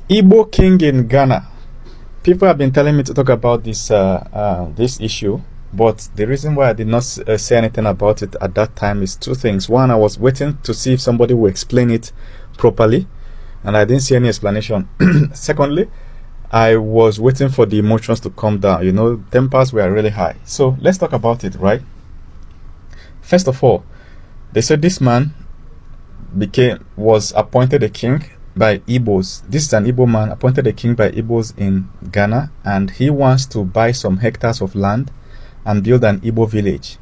Igbo king in Ghana. People have been telling me to talk about this issue, but the reason why I did not say anything about it at that time is two things. One, I was waiting to see if somebody will explain it properly, and I didn't see any explanation. Secondly, I was waiting for the emotions to calm down. You know, tempers were really high. So let's talk about it, right? First of all, they said this man was appointed a king by Igbos. This is an Igbo man appointed a king by Igbos in Ghana, and he wants to buy some hectares of land and build an Igbo village.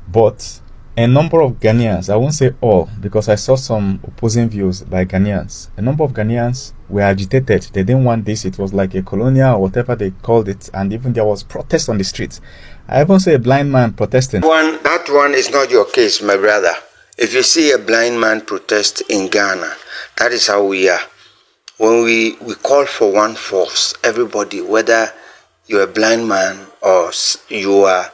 But a number of Ghanaians, I won't say all because I saw some opposing views by Ghanaians. A number of Ghanaians were agitated. They didn't want this. It was like a colonial or whatever they called it, and even there was protest on the streets. I even saw a blind man protesting. That one is not your case, my brother. If you see a blind man protest in Ghana, that is how we are. When we call for one force, everybody, whether you're a blind man or you are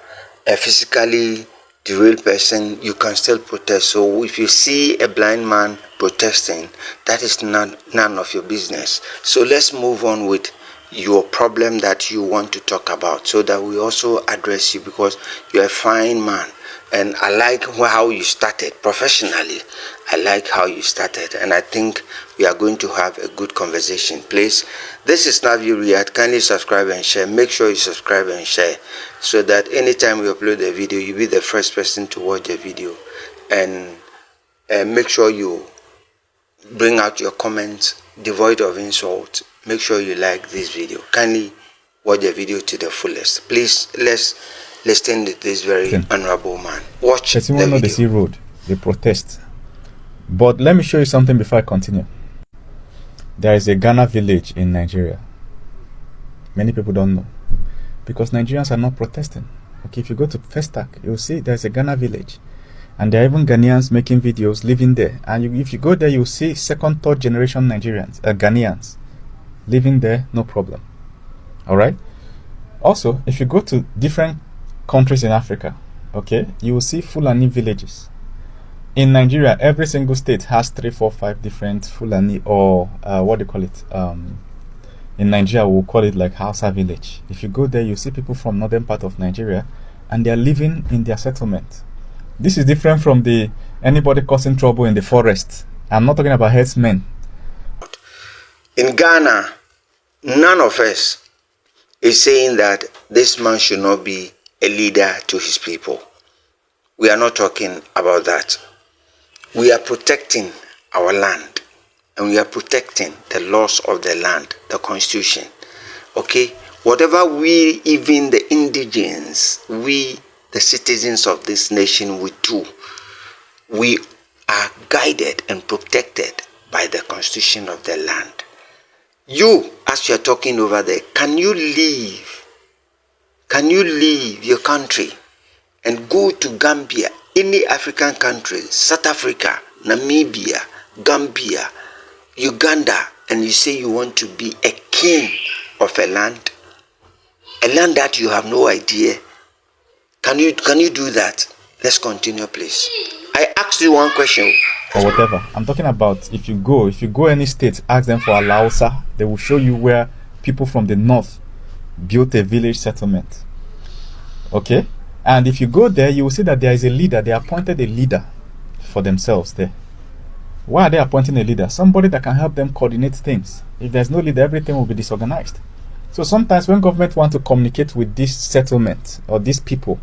a physically derailed person, you can still protest. So if you see a blind man protesting, that is none of your business. So let's move on with your problem that you want to talk about so that we also address you, because you're a fine man. And I like how you started professionally. I like how you started, and I think we are going to have a good conversation. Please, this is Snapp-View React. Kindly subscribe and share. Make sure you subscribe and share so that anytime we upload a video, you'll be the first person to watch the video. And make sure you bring out your comments devoid of insult. Make sure you like this video. Kindly watch the video to the fullest. Please, let's listen to this very honorable man. Watch the video. The sea road, they protest. But let me show you something before I continue. There is a Ghana village in Nigeria. Many people don't know, because Nigerians are not protesting. Okay, if you go to Festac, you'll see there's a Ghana village, and there are even Ghanaians making videos living there. And if you go there, you'll see second, third generation Ghanaians living there, no problem. All right. Also, if you go to different countries in Africa, okay, you will see Fulani villages. In Nigeria, every single state has 3, 4, 5 different Fulani, or what do you call it? In Nigeria, we'll call it like Hausa village. If you go there, you see people from northern part of Nigeria, and they are living in their settlement. This is different from anybody causing trouble in the forest. I'm not talking about herdsmen. In Ghana, none of us is saying that this man should not be a leader to his people. We are not talking about that. We are protecting our land, and we are protecting the laws of the land, the constitution. Okay, whatever we, even the indigents, we the citizens of this nation, we do, we are guided and protected by the constitution of the land. You, as you're talking over there, can you leave your country and go to Gambia, any African country, South Africa, Namibia, Gambia, Uganda, and you say you want to be a king of a land that you have no idea? Can you do that? Let's continue, please. I asked you one question. Or whatever. I'm talking about if you go any state, ask them for a Lausa, they will show you where people from the north built a village settlement. Okay? And if you go there, you will see that there is a leader. They appointed a leader for themselves there. Why are they appointing a leader? Somebody that can help them coordinate things. If there's no leader, everything will be disorganized. So sometimes when government want to communicate with this settlement or these people,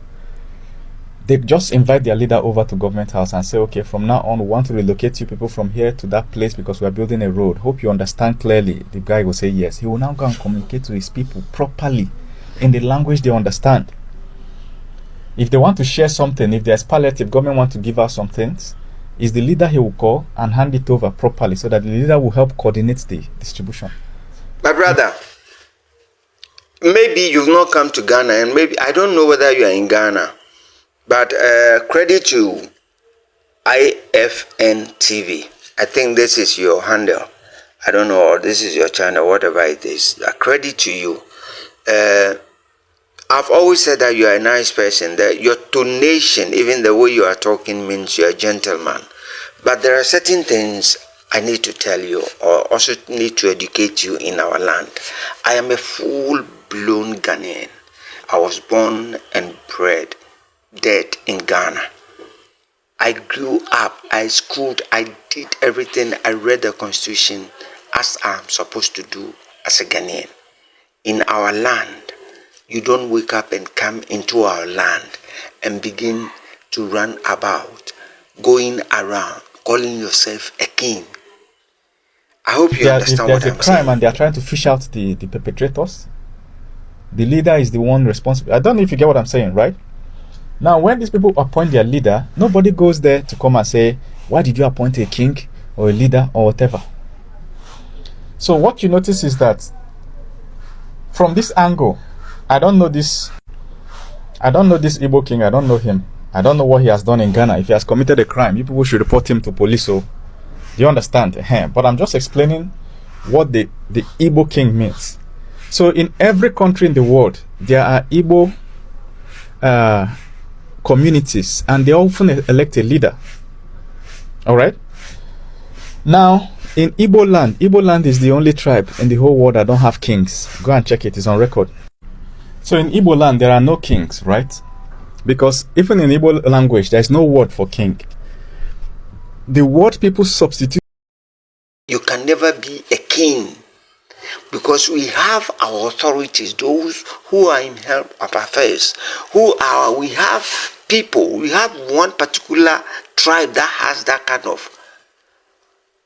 they just invite their leader over to government house and say, okay, from now on, we want to relocate you people from here to that place because we are building a road. Hope you understand clearly. The guy will say yes. He will now go and communicate to his people properly in the language they understand. If they want to share something, if there's palliative, government want to give out some things, is the leader he will call and hand it over properly so that the leader will help coordinate the distribution. My brother, maybe you've not come to Ghana, and maybe, I don't know whether you are in Ghana, but credit to IFN TV. I think this is your handle. I don't know, or this is your channel, whatever it is. Credit to you. I've always said that you are a nice person, that your tonation, even the way you are talking, means you're a gentleman. But there are certain things I need to tell you, or also need to educate you in our land. I am a full-blown Ghanaian. I was born and bred dead in Ghana. I grew up, I schooled, I did everything. I read the constitution as I'm supposed to do as a Ghanaian. In our land, you don't wake up and come into our land and begin to run about, going around, calling yourself a king. I hope you understand what I'm saying. If there's a crime and they are trying to fish out the perpetrators, the leader is the one responsible. I don't know if you get what I'm saying, right? Now, when these people appoint their leader, nobody goes there to come and say, why did you appoint a king or a leader or whatever? So what you notice is that from this angle, I don't know this Igbo king. I don't know him. I don't know what he has done in Ghana. If he has committed a crime, you people should report him to police. So, do you understand? But I'm just explaining what the Igbo king means. So, in every country in the world, there are Igbo communities, and they often elect a leader. All right. Now, in Igbo land is the only tribe in the whole world that don't have kings. Go and check it; it's on record. So, in Igbo land, there are no kings, right? Because even in Igbo language, there is no word for king. The word people substitute. You can never be a king, because we have our authorities, those who are in help of affairs, we have people, we have one particular tribe that has that kind of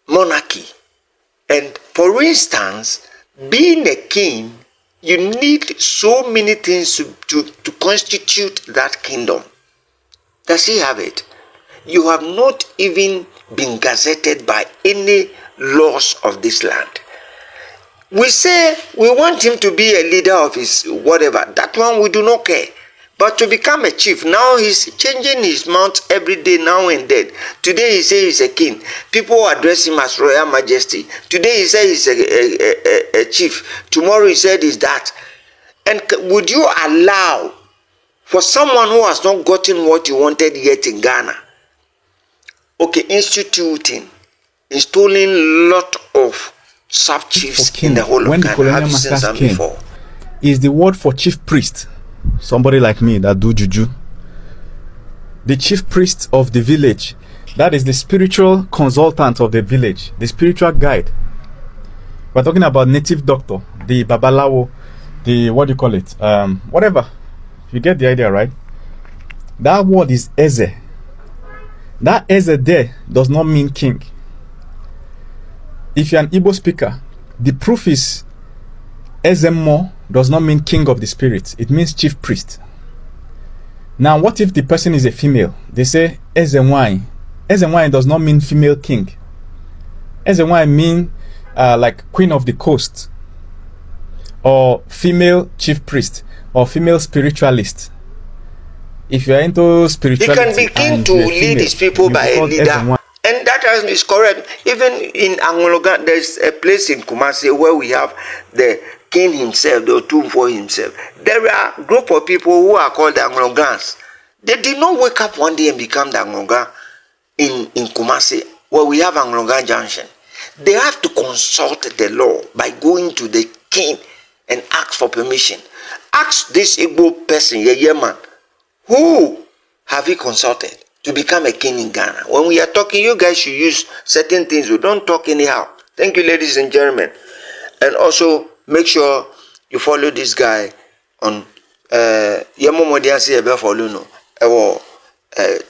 monarchy. And for instance, being a king, you need so many things to constitute that kingdom. Does he have it? You have not even been gazetted by any laws of this land. We say we want him to be a leader of his whatever. That one we do not care. But to become a chief, now he's changing his mount every day, now and then. Today he says he's a king. People address him as Royal Majesty. Today he says he's a chief. Tomorrow he said he's that. And would you allow for someone who has not gotten what you wanted yet in Ghana, okay, installing lot of sub-chiefs in the whole of When the Ghana? colonial Have you seen masters some came, before? is the word for chief priest. Somebody like me that do juju. The chief priest of the village. That is the spiritual consultant of the village, the spiritual guide. We're talking about native doctor, the babalawo, the what do you call it? Whatever. You get the idea, right? That word is eze. That eze there does not mean king. If you're an Igbo speaker, the proof is Ezemo does not mean king of the spirit. It means chief priest. Now, what if the person is a female? They say Ezenwai. Ezenwai does not mean female king. Ezenwai mean like queen of the coast, or female chief priest, or female spiritualist. If you're into spirituality, he can be king to lead his people by a leader. Ezenwai. And that is correct. Even in Angologan, there's a place in Kumasi where we have the king himself, the Otumfo himself. There are a group of people who are called the Angologans. They did not wake up one day and become the Angologan in Kumasi, where we have Angologan Junction. They have to consult the law by going to the king and ask for permission. Ask this Igbo person, man, who have he consulted to become a king in Ghana? When we are talking, you guys should use certain things. We don't talk anyhow. Thank you, ladies and gentlemen. And also, make sure you follow this guy on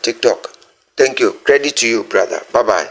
TikTok. Thank you. Credit to you, brother. Bye-bye.